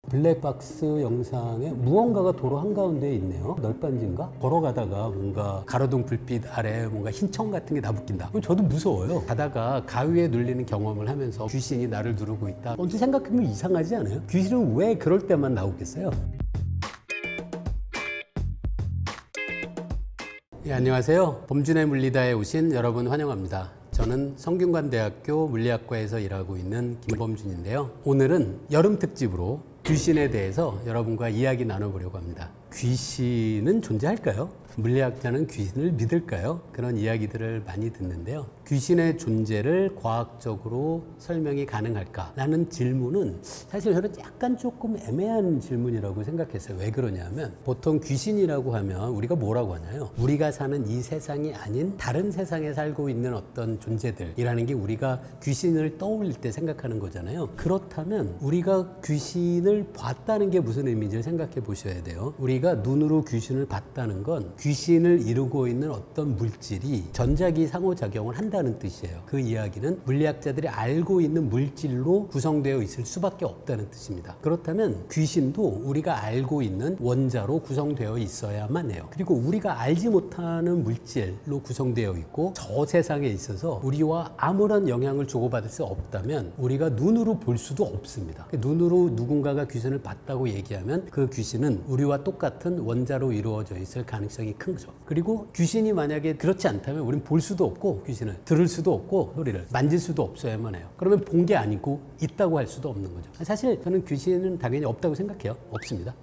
블랙박스 영상에 무언가가 도로 한가운데에 있네요. 널빤지인가? 걸어가다가 뭔가 가로등 불빛 아래 뭔가 흰청 같은 게 나붙긴다. 그럼 저도 무서워요. 가다가 가위에 눌리는 경험을 하면서 귀신이 나를 누르고 있다. 언제 생각해보면 이상하지 않아요? 귀신은 왜 그럴 때만 나오겠어요? 예, 안녕하세요. 범준의 물리다에 오신 여러분 환영합니다. 저는 성균관대학교 물리학과에서 일하고 있는 김범준인데요. 오늘은 여름 특집으로 귀신에 대해서 여러분과 이야기 나눠보려고 합니다. 귀신은 존재할까요? 물리학자는 귀신을 믿을까요? 그런 이야기들을 많이 듣는데요. 귀신의 존재를 과학적으로 설명이 가능할까? 라는 질문은 사실 저는 약간 조금 애매한 질문이라고 생각했어요. 왜 그러냐면 보통 귀신이라고 하면 우리가 뭐라고 하나요? 우리가 사는 이 세상이 아닌 다른 세상에 살고 있는 어떤 존재들이라는 게 우리가 귀신을 떠올릴 때 생각하는 거잖아요. 그렇다면 우리가 귀신을 봤다는 게 무슨 의미인지 생각해 보셔야 돼요. 우리가 눈으로 귀신을 봤다는 건 귀신을 이루고 있는 어떤 물질이 전자기 상호작용을 한다는 뜻이에요. 그 이야기는 물리학자들이 알고 있는 물질로 구성되어 있을 수밖에 없다는 뜻입니다. 그렇다면 귀신도 우리가 알고 있는 원자로 구성되어 있어야만 해요. 그리고 우리가 알지 못하는 물질로 구성되어 있고 저 세상에 있어서 우리와 아무런 영향을 주고받을 수 없다면 우리가 눈으로 볼 수도 없습니다. 눈으로 누군가가 귀신을 봤다고 얘기하면 그 귀신은 우리와 똑같은 원자로 이루어져 있을 가능성이 큰 거죠. 그리고 귀신이 만약에 그렇지 않다면 우리는 볼 수도 없고 귀신을 들을 수도 없고 소리를 만질 수도 없어야만 해요. 그러면 본 게 아니고 있다고 할 수도 없는 거죠. 사실 저는 귀신은 당연히 없다고 생각해요. 없습니다.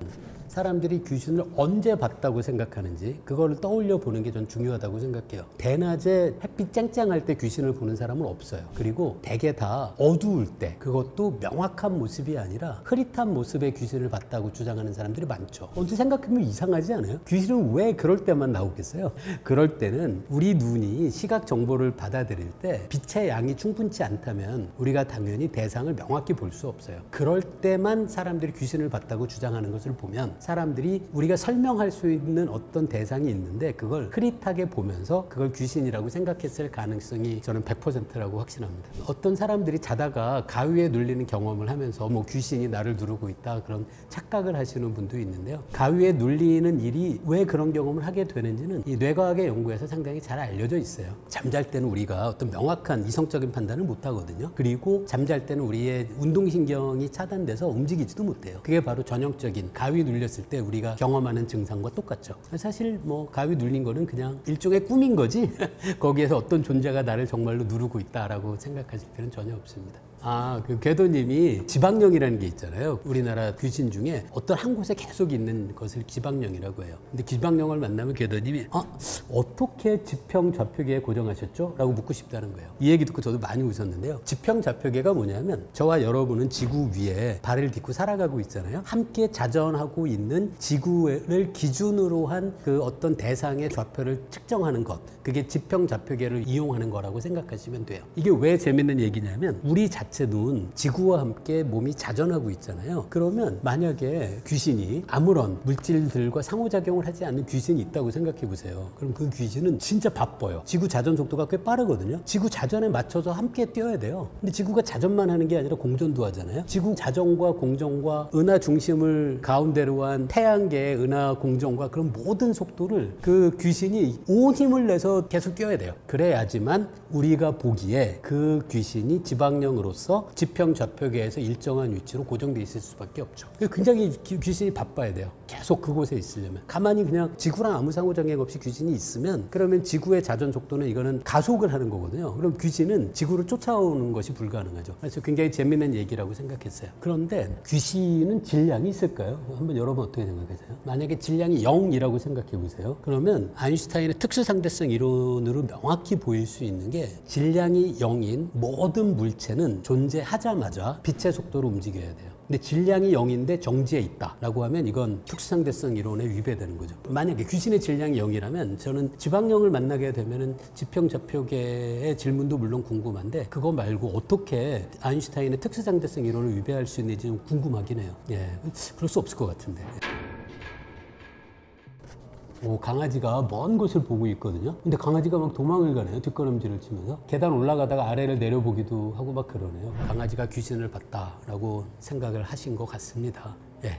사람들이 귀신을 언제 봤다고 생각하는지 그걸 떠올려 보는 게 전 중요하다고 생각해요. 대낮에 햇빛 쨍쨍할 때 귀신을 보는 사람은 없어요. 그리고 대개 다 어두울 때, 그것도 명확한 모습이 아니라 흐릿한 모습의 귀신을 봤다고 주장하는 사람들이 많죠. 언제 생각해보면 이상하지 않아요? 귀신은 왜 그럴 때만 나오겠어요? 그럴 때는 우리 눈이 시각 정보를 받아들일 때 빛의 양이 충분치 않다면 우리가 당연히 대상을 명확히 볼 수 없어요. 그럴 때만 사람들이 귀신을 봤다고 주장하는 것을 보면 사람들이 우리가 설명할 수 있는 어떤 대상이 있는데 그걸 흐릿하게 보면서 그걸 귀신이라고 생각했을 가능성이 저는 100%라고 확신합니다. 어떤 사람들이 자다가 가위에 눌리는 경험을 하면서 뭐 귀신이 나를 누르고 있다 그런 착각을 하시는 분도 있는데요. 가위에 눌리는 일이 왜 그런 경험을 하게 되는지는 이 뇌과학의 연구에서 상당히 잘 알려져 있어요. 잠잘 때는 우리가 어떤 명확한 이성적인 판단을 못 하거든요. 그리고 잠잘 때는 우리의 운동신경이 차단돼서 움직이지도 못해요. 그게 바로 전형적인 가위 눌렸을 때 우리가 경험하는 증상과 똑같죠. 사실 뭐 가위 눌린 거는 그냥 일종의 꿈인 거지 거기에서 어떤 존재가 나를 정말로 누르고 있다라고 생각하실 필요는 전혀 없습니다. 그 궤도님이 지방령이라는 게 있잖아요. 우리나라 귀신 중에 어떤 한 곳에 계속 있는 것을 지방령이라고 해요. 근데 지방령을 만나면 궤도님이 어떻게 지평 좌표계에 고정하셨죠? 라고 묻고 싶다는 거예요. 이 얘기 듣고 저도 많이 웃었는데요. 지평 좌표계가 뭐냐면 저와 여러분은 지구 위에 발을 딛고 살아가고 있잖아요. 함께 자전하고 있는 지구를 기준으로 한 그 어떤 대상의 좌표를 측정하는 것, 그게 지평 좌표계를 이용하는 거라고 생각하시면 돼요. 이게 왜 재밌는 얘기냐면 우리 자체는 지구와 함께 몸이 자전하고 있잖아요. 그러면 만약에 귀신이 아무런 물질들과 상호작용을 하지 않는 귀신이 있다고 생각해 보세요. 그럼 그 귀신은 진짜 바빠요. 지구 자전 속도가 꽤 빠르거든요. 지구 자전에 맞춰서 함께 뛰어야 돼요. 근데 지구가 자전만 하는 게 아니라 공전도 하잖아요. 지구 자전과 공전과 은하 중심을 가운데로 한 태양계의 은하 공전과 그런 모든 속도를 그 귀신이 온 힘을 내서 계속 뛰어야 돼요. 그래야지만 우리가 보기에 그 귀신이 지방령으로서 지평 좌표계에서 일정한 위치로 고정돼 있을 수밖에 없죠. 굉장히 귀신이 바빠야 돼요. 계속 그곳에 있으려면. 가만히 그냥 지구랑 아무 상호작용 없이 귀신이 있으면 그러면 지구의 자전 속도는 이거는 가속을 하는 거거든요. 그럼 귀신은 지구를 쫓아오는 것이 불가능하죠. 그래서 굉장히 재밌는 얘기라고 생각했어요. 그런데 귀신은 질량이 있을까요? 한번 여러분 어떻게 생각하세요? 만약에 질량이 0이라고 생각해 보세요. 그러면 아인슈타인의 특수상대성 이론으로 명확히 보일 수 있는 게 질량이 0인 모든 물체는 존재하자마자 빛의 속도로 움직여야 돼요. 근데 질량이 0인데 정지해 있다라고 하면 이건 특수상대성 이론에 위배되는 거죠. 만약에 귀신의 질량이 0이라면 저는 지방령을 만나게 되면은 지평 좌표계의 질문도 물론 궁금한데 그거 말고 어떻게 아인슈타인의 특수상대성 이론을 위배할 수 있는지 좀 궁금하긴 해요. 그럴 수 없을 것 같은데. 강아지가 먼 곳을 보고 있거든요. 근데 강아지가 막 도망을 가네요. 뒷걸음질을 치면서. 계단 올라가다가 아래를 내려보기도 하고 막 그러네요. 강아지가 귀신을 봤다라고 생각을 하신 것 같습니다. 예.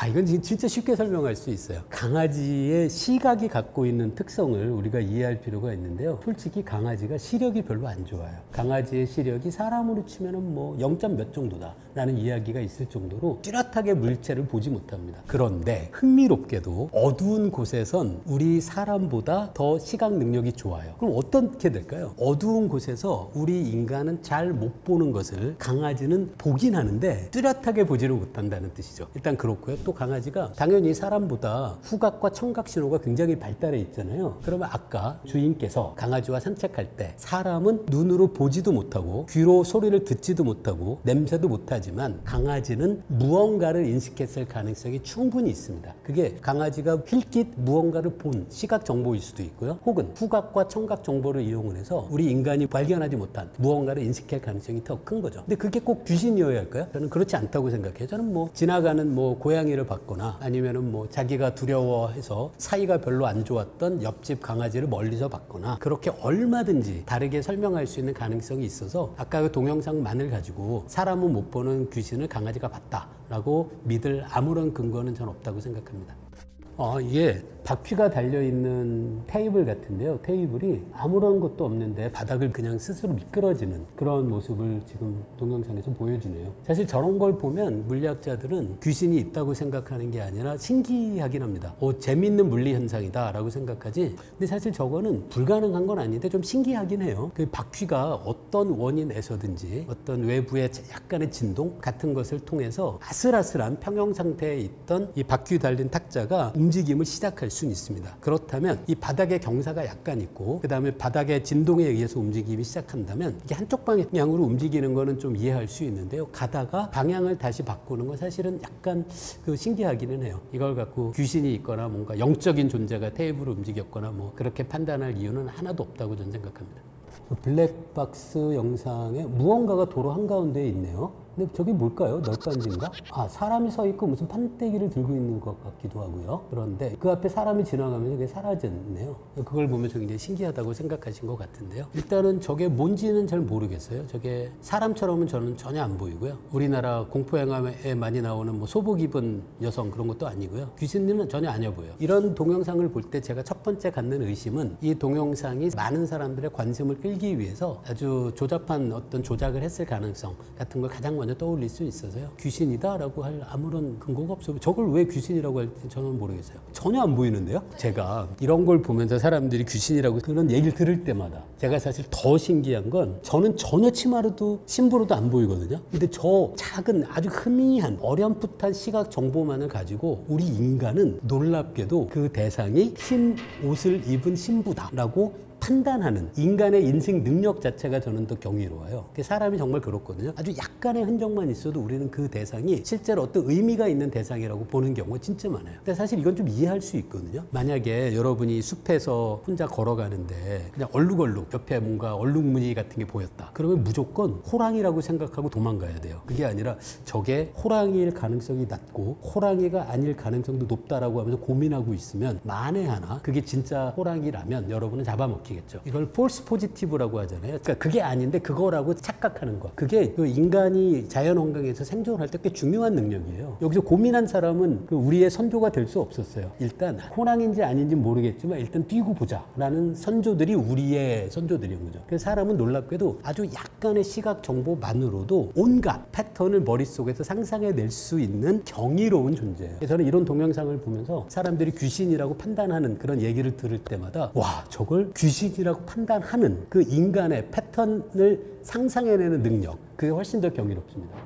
이건 진짜 쉽게 설명할 수 있어요. 강아지의 시각이 갖고 있는 특성을 우리가 이해할 필요가 있는데요. 솔직히 강아지가 시력이 별로 안 좋아요. 강아지의 시력이 사람으로 치면은 뭐 0점 몇 정도다 라는 이야기가 있을 정도로 뚜렷하게 물체를 보지 못합니다. 그런데 흥미롭게도 어두운 곳에선 우리 사람보다 더 시각 능력이 좋아요. 그럼 어떻게 될까요? 어두운 곳에서 우리 인간은 잘 못 보는 것을 강아지는 보긴 하는데 뚜렷하게 보지를 못한다는 뜻이죠. 일단 그렇고요. 또 강아지가 당연히 사람보다 후각과 청각 신호가 굉장히 발달해 있잖아요. 그러면 아까 주인께서 강아지와 산책할 때 사람은 눈으로 보지도 못하고 귀로 소리를 듣지도 못하고 냄새도 못하지만 강아지는 무언가를 인식했을 가능성이 충분히 있습니다. 그게 강아지가 힐끗 무언가를 본 시각 정보일 수도 있고요. 혹은 후각과 청각 정보를 이용을 해서 우리 인간이 발견하지 못한 무언가를 인식할 가능성이 더 큰 거죠. 근데 그게 꼭 귀신이어야 할까요? 저는 그렇지 않다고 생각해요. 저는 뭐 지나가는 뭐 고양이를 봤거나 아니면은 뭐 자기가 두려워해서 사이가 별로 안 좋았던 옆집 강아지를 멀리서 봤거나 그렇게 얼마든지 다르게 설명할 수 있는 가능성이 있어서 아까 그 동영상만을 가지고 사람은 못 보는 귀신을 강아지가 봤다라고 믿을 아무런 근거는 전 없다고 생각합니다. 이게 바퀴가 달려있는 테이블 같은데요. 테이블이 아무런 것도 없는데 바닥을 그냥 스스로 미끄러지는 그런 모습을 지금 동영상에서 보여주네요. 사실 저런 걸 보면 물리학자들은 귀신이 있다고 생각하는 게 아니라 신기하긴 합니다. 재밌는 물리 현상이다 라고 생각하지. 근데 사실 저거는 불가능한 건 아닌데 좀 신기하긴 해요. 그 바퀴가 어떤 원인에서든지 어떤 외부의 약간의 진동 같은 것을 통해서 아슬아슬한 평형 상태에 있던 이 바퀴 달린 탁자가 움직임을 시작할 수는 있습니다. 그렇다면 이 바닥의 경사가 약간 있고 그 다음에 바닥의 진동에 의해서 움직임이 시작한다면 이게 한쪽 방향으로 움직이는 거는 좀 이해할 수 있는데요. 가다가 방향을 다시 바꾸는 건 사실은 약간 신기하기는 해요. 이걸 갖고 귀신이 있거나 뭔가 영적인 존재가 테이블을 움직였거나 뭐 그렇게 판단할 이유는 하나도 없다고 저는 생각합니다. 블랙박스 영상에 무언가가 도로 한가운데에 있네요. 근데 저게 뭘까요? 널빤지인가? 사람이 서 있고 무슨 판때기를 들고 있는 것 같기도 하고요. 그런데 그 앞에 사람이 지나가면서 그게 사라졌네요. 그걸 보면 저 굉장히 신기하다고 생각하신 것 같은데요. 일단은 저게 뭔지는 잘 모르겠어요. 저게 사람처럼은 저는 전혀 안 보이고요. 우리나라 공포영화에 많이 나오는 뭐 소복 입은 여성 그런 것도 아니고요. 귀신님은 전혀 아니어 보여요. 이런 동영상을 볼 때 제가 첫 번째 갖는 의심은 이 동영상이 많은 사람들의 관심을 끌기 위해서 아주 조잡한 어떤 조작을 했을 가능성 같은 걸 가장 먼저 떠올릴 수 있어서요. 귀신이다라고 할 아무런 근거가 없어요. 저걸 왜 귀신이라고 할지 저는 모르겠어요. 전혀 안 보이는데요. 제가 이런 걸 보면서 사람들이 귀신이라고 그런 얘기를 들을 때마다 제가 사실 더 신기한 건 저는 전혀 치마로도 심부로도 안 보이거든요. 근데 저 작은 아주 희미한 어렴풋한 시각 정보만을 가지고 우리 인간은 놀랍게도 그 대상이 흰 옷을 입은 신부다라고 판단하는 인간의 인식 능력 자체가 저는 더 경이로워요. 사람이 정말 그렇거든요. 아주 약간의 흔적만 있어도 우리는 그 대상이 실제로 어떤 의미가 있는 대상이라고 보는 경우가 진짜 많아요. 근데 사실 이건 좀 이해할 수 있거든요. 만약에 여러분이 숲에서 혼자 걸어가는데 그냥 얼룩얼룩 옆에 뭔가 얼룩무늬 같은 게 보였다. 그러면 무조건 호랑이라고 생각하고 도망가야 돼요. 그게 아니라 저게 호랑이일 가능성이 낮고 호랑이가 아닐 가능성도 높다라고 하면서 고민하고 있으면 만에 하나 그게 진짜 호랑이라면 여러분은 잡아먹히겠죠. 이걸 false positive라고 하잖아요. 그러니까 그게 아닌데 그거라고 착각하는 거. 그게 그 인간이 자연 환경에서 생존할 때 꽤 중요한 능력이에요. 여기서 고민한 사람은 그 우리의 선조가 될 수 없었어요. 일단 호랑인지 아닌지 모르겠지만 일단 뛰고 보자라는 선조들이 우리의 선조들인 거죠. 그래서 사람은 놀랍게도 아주 약간의 시각 정보만으로도 온갖 패턴을 머릿속에서 상상해낼 수 있는 경이로운 존재예요. 저는 이런 동영상을 보면서 사람들이 귀신이라고 판단하는 그런 얘기를 들을 때마다 와, 저걸 귀신이라고 판단하는 그 인간의 패턴을 상상해내는 능력, 그게 훨씬 더 경이롭습니다.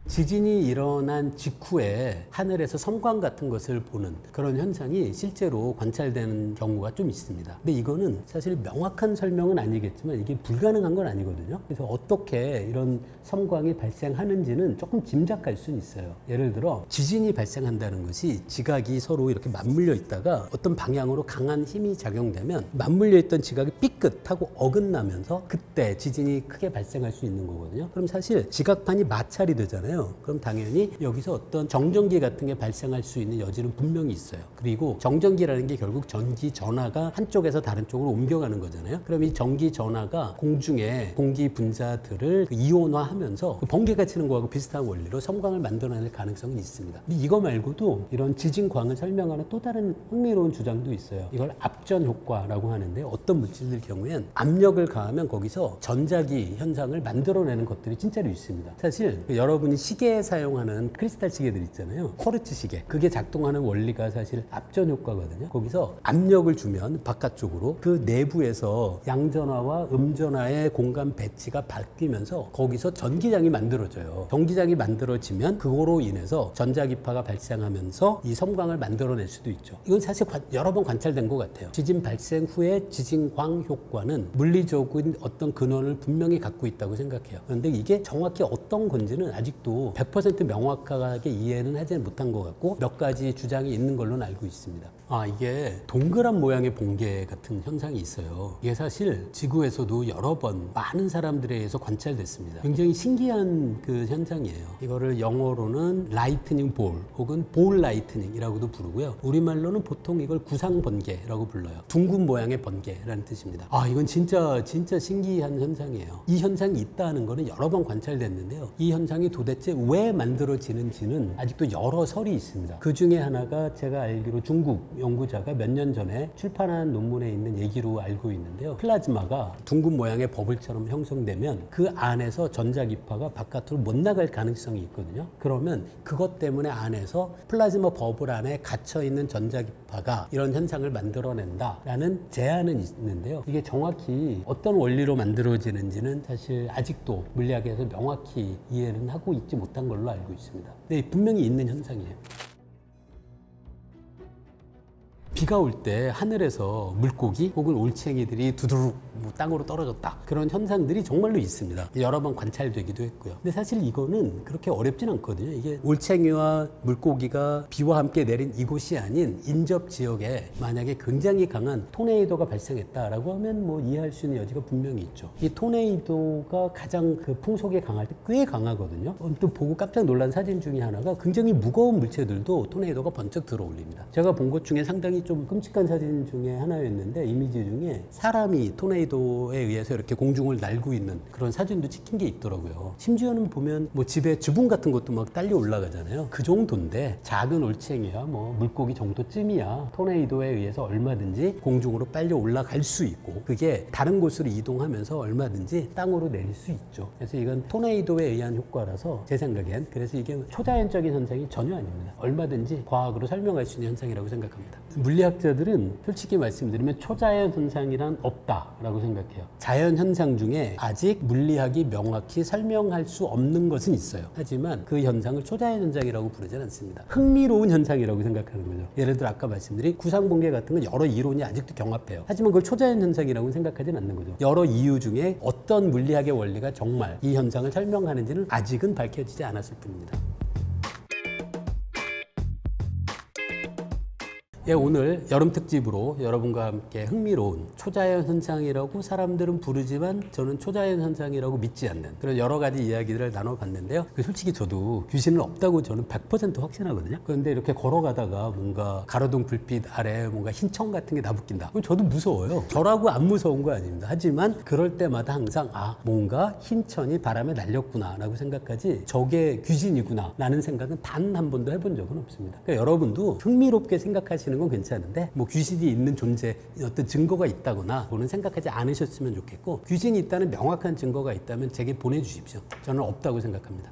지진이 일어난 직후에 하늘에서 섬광 같은 것을 보는 그런 현상이 실제로 관찰되는 경우가 좀 있습니다. 근데 이거는 사실 명확한 설명은 아니겠지만 이게 불가능한 건 아니거든요. 그래서 어떻게 이런 섬광이 발생하는지는 조금 짐작할 수는 있어요. 예를 들어 지진이 발생한다는 것이 지각이 서로 이렇게 맞물려 있다가 어떤 방향으로 강한 힘이 작용되면 맞물려 있던 지각이 삐끗하고 어긋나면서 그때 지진이 크게 발생할 수 있는 거거든요. 그럼 사실 지각판이 마찰이 되잖아요. 거잖아요. 그럼 당연히 여기서 어떤 정전기 같은 게 발생할 수 있는 여지는 분명히 있어요. 그리고 정전기라는 게 결국 전기 전하가 한쪽에서 다른 쪽으로 옮겨가는 거잖아요. 그럼 이 전기 전하가 공중에 공기 분자들을 이온화하면서 번개가 치는 거하고 비슷한 원리로 섬광을 만들어낼 가능성은 있습니다. 근데 이거 말고도 이런 지진광을 설명하는 또 다른 흥미로운 주장도 있어요. 이걸 압전 효과라고 하는데 어떤 물질들 경우엔 압력을 가하면 거기서 전자기 현상을 만들어내는 것들이 진짜로 있습니다. 사실 여러분이 시계에 사용하는 크리스탈 시계들 있잖아요. 쿼르츠 시계. 그게 작동하는 원리가 사실 압전 효과거든요. 거기서 압력을 주면 바깥쪽으로 그 내부에서 양전하와 음전하의 공간 배치가 바뀌면서 거기서 전기장이 만들어져요. 전기장이 만들어지면 그거로 인해서 전자기파가 발생하면서 이 섬광을 만들어낼 수도 있죠. 이건 사실 여러 번 관찰된 것 같아요. 지진 발생 후에 지진광 효과는 물리적인 어떤 근원을 분명히 갖고 있다고 생각해요. 그런데 이게 정확히 어떤 건지는 아직도 100% 명확하게 이해는 하지 못한 것 같고 몇 가지 주장이 있는 걸로는 알고 있습니다. 이게 동그란 모양의 번개 같은 현상이 있어요. 이게 사실 지구에서도 여러 번 많은 사람들에 의해서 관찰됐습니다. 굉장히 신기한 그 현상이에요. 이거를 영어로는 라이트닝 볼 혹은 볼 라이트닝이라고도 부르고요. 우리말로는 보통 이걸 구상 번개라고 불러요. 둥근 모양의 번개라는 뜻입니다. 이건 진짜 신기한 현상이에요. 이 현상이 있다는 거는 여러 번 관찰됐는데요. 이 현상이 도대체 왜 만들어지는지는 아직도 여러 설이 있습니다. 그 중에 하나가 제가 알기로 중국 연구자가 몇 년 전에 출판한 논문에 있는 얘기로 알고 있는데요. 플라즈마가 둥근 모양의 버블처럼 형성되면 그 안에서 전자기파가 바깥으로 못 나갈 가능성이 있거든요. 그러면 그것 때문에 안에서 플라즈마 버블 안에 갇혀있는 전자기파가 이런 현상을 만들어낸다라는 제안은 있는데요. 이게 정확히 어떤 원리로 만들어지는지는 사실 아직도 물리학에서 명확히 이해는 하고 있지 못한 걸로 알고 있습니다. 근데 분명히 있는 현상이에요. 비가 올 때 하늘에서 물고기 혹은 올챙이들이 두두룩 땅으로 떨어졌다. 그런 현상들이 정말로 있습니다. 여러 번 관찰되기도 했고요. 근데 사실 이거는 그렇게 어렵진 않거든요. 이게 올챙이와 물고기가 비와 함께 내린 이곳이 아닌 인접 지역에 만약에 굉장히 강한 토네이도가 발생했다라고 하면 뭐 이해할 수 있는 여지가 분명히 있죠. 이 토네이도가 가장 그 풍속이 강할 때 꽤 강하거든요. 또 보고 깜짝 놀란 사진 중에 하나가 굉장히 무거운 물체들도 토네이도가 번쩍 들어올립니다. 제가 본 것 중에 상당히 좀 끔찍한 사진 중에 하나였는데 이미지 중에 사람이 토네이도에 의해서 이렇게 공중을 날고 있는 그런 사진도 찍힌 게 있더라고요. 심지어는 보면 뭐 집에 지붕 같은 것도 막 딸려 올라가잖아요. 그 정도인데 작은 올챙이야 뭐 물고기 정도쯤이야 토네이도에 의해서 얼마든지 공중으로 빨려 올라갈 수 있고 그게 다른 곳으로 이동하면서 얼마든지 땅으로 내릴 수 있죠. 그래서 이건 토네이도에 의한 효과라서 제 생각엔 그래서 이게 초자연적인 현상이 전혀 아닙니다. 얼마든지 과학으로 설명할 수 있는 현상이라고 생각합니다. 물리학자들은 솔직히 말씀드리면 초자연 현상이란 없다라고 생각해요. 자연 현상 중에 아직 물리학이 명확히 설명할 수 없는 것은 있어요. 하지만 그 현상을 초자연 현상이라고 부르진 않습니다. 흥미로운 현상이라고 생각하는 거죠. 예를 들어 아까 말씀드린 구상번개 같은 건 여러 이론이 아직도 경합해요. 하지만 그걸 초자연 현상이라고 생각하진 않는 거죠. 여러 이유 중에 어떤 물리학의 원리가 정말 이 현상을 설명하는지는 아직은 밝혀지지 않았을 뿐입니다. 예, 오늘 여름 특집으로 여러분과 함께 흥미로운 초자연 현상이라고 사람들은 부르지만 저는 초자연 현상이라고 믿지 않는 그런 여러 가지 이야기들을 나눠봤는데요. 솔직히 저도 귀신은 없다고 저는 100% 확신하거든요. 그런데 이렇게 걸어가다가 뭔가 가로등 불빛 아래 뭔가 흰 청 같은 게 나붙긴다. 그럼 저도 무서워요. 저라고 안 무서운 거 아닙니다. 하지만 그럴 때마다 항상 뭔가 흰 천이 바람에 날렸구나 라고 생각하지 저게 귀신이구나 라는 생각은 단 한 번도 해본 적은 없습니다. 그러니까 여러분도 흥미롭게 생각하시는 건 괜찮은데 뭐 귀신이 있는 존재 어떤 증거가 있다거나 그거는 생각하지 않으셨으면 좋겠고 귀신이 있다는 명확한 증거가 있다면 제게 보내주십시오. 저는 없다고 생각합니다.